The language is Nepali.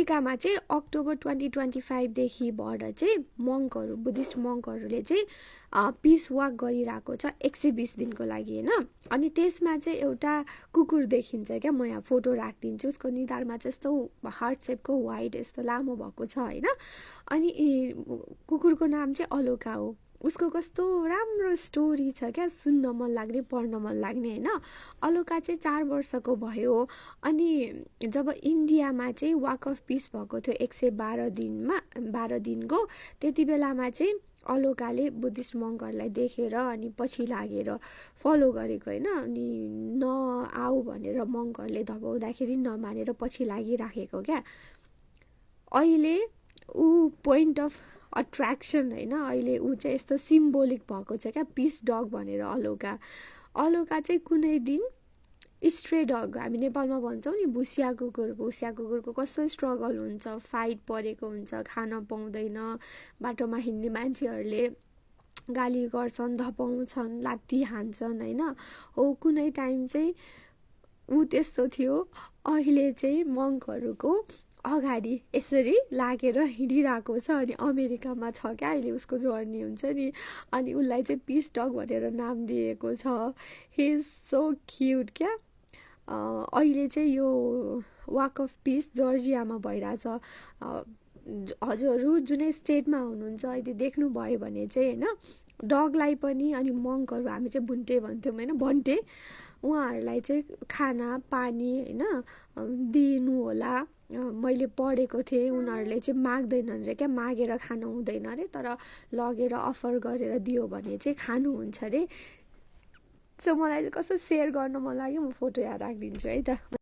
अमेरिकामा चाहिँ अक्टोबर 2025 देखिबाट चाहिँ मङ्कहरू बुद्धिस्ट मङ्कहरूले चाहिँ पिस वाक गरिरहेको छ 120 दिनको लागि होइन। अनि त्यसमा चाहिँ एउटा कुकुर देखिन्छ क्या, म यहाँ फोटो राखिदिन्छु। उसको निधारमा चाहिँ यस्तो हार्ट सेपको वाइट यस्तो लामो भएको छ होइन। अनि कुकुरको नाम चाहिँ अलोका हो। उसको कस्तो राम्रो स्टोरी छ क्या, सुन्न मन लाग्ने, पढ्न मन लाग्ने होइन। अलोका चाहिँ 4 वर्षको भयो। अनि जब इन्डियामा चाहिँ वाक अफ पिस भएको थियो 112 दिनको, त्यति बेलामा चाहिँ अलोकाले बुद्धिस्ट मङ्कहरूलाई देखेर अनि पछि लागेर फलो गरेको होइन। अनि नआऊ भनेर मङ्कहरूले धपाउँदाखेरि नमानेर पछि लागिराखेको क्या। अहिले ऊ पोइन्ट अफ अट्र्याक्सन होइन। अहिले ऊ चाहिँ यस्तो सिम्बोलिक भएको छ क्या, पिस डग भनेर अलोका चाहिँ कुनै दिन स्ट्रे डग हामी नेपालमा भन्छौँ नि, भुसिया कुकुरको कस्तो स्ट्रगल हुन्छ, फाइट परेको हुन्छ, खान पाउँदैन, बाटोमा हिँड्ने मान्छेहरूले गाली गर्छन्, धपाउँछन्, लात्ती हान्छन् होइन। हो कुनै टाइम चाहिँ ऊ त्यस्तो थियो। अहिले चाहिँ मङ्कहरूको अगाडि यसरी लागेर हिँडिरहेको छ। अनि अमेरिकामा छ क्या अहिले उसको जर्नी हुन्छ नि। अनि उसलाई चाहिँ पिस डग भनेर नाम दिएको छ। हि इज सो क्युट क्या। अहिले चाहिँ यो वाक अफ पिस जर्जियामा भइरहेछ। हजुरहरू जुनै स्टेटमा हुनुहुन्छ यदि देख्नुभयो भने चाहिँ होइन, डगलाई पनि अनि मङ्कहरू हामी चाहिँ भुन्टे भन्थ्यौँ होइन, भन्टे, उहाँहरूलाई चाहिँ खाना पानी होइन दिनु होला। मैले पढेको थिएँ उनीहरूले चाहिँ माग्दैनन् रे क्या, मागेर खानु हुँदैन अरे, तर लगेर अफर गरेर दियो भने चाहिँ खानुहुन्छ अरे। सो मलाई कस्तो सेयर गर्न मन लाग्यो, म फोटो यहाँ राखिदिन्छु है त।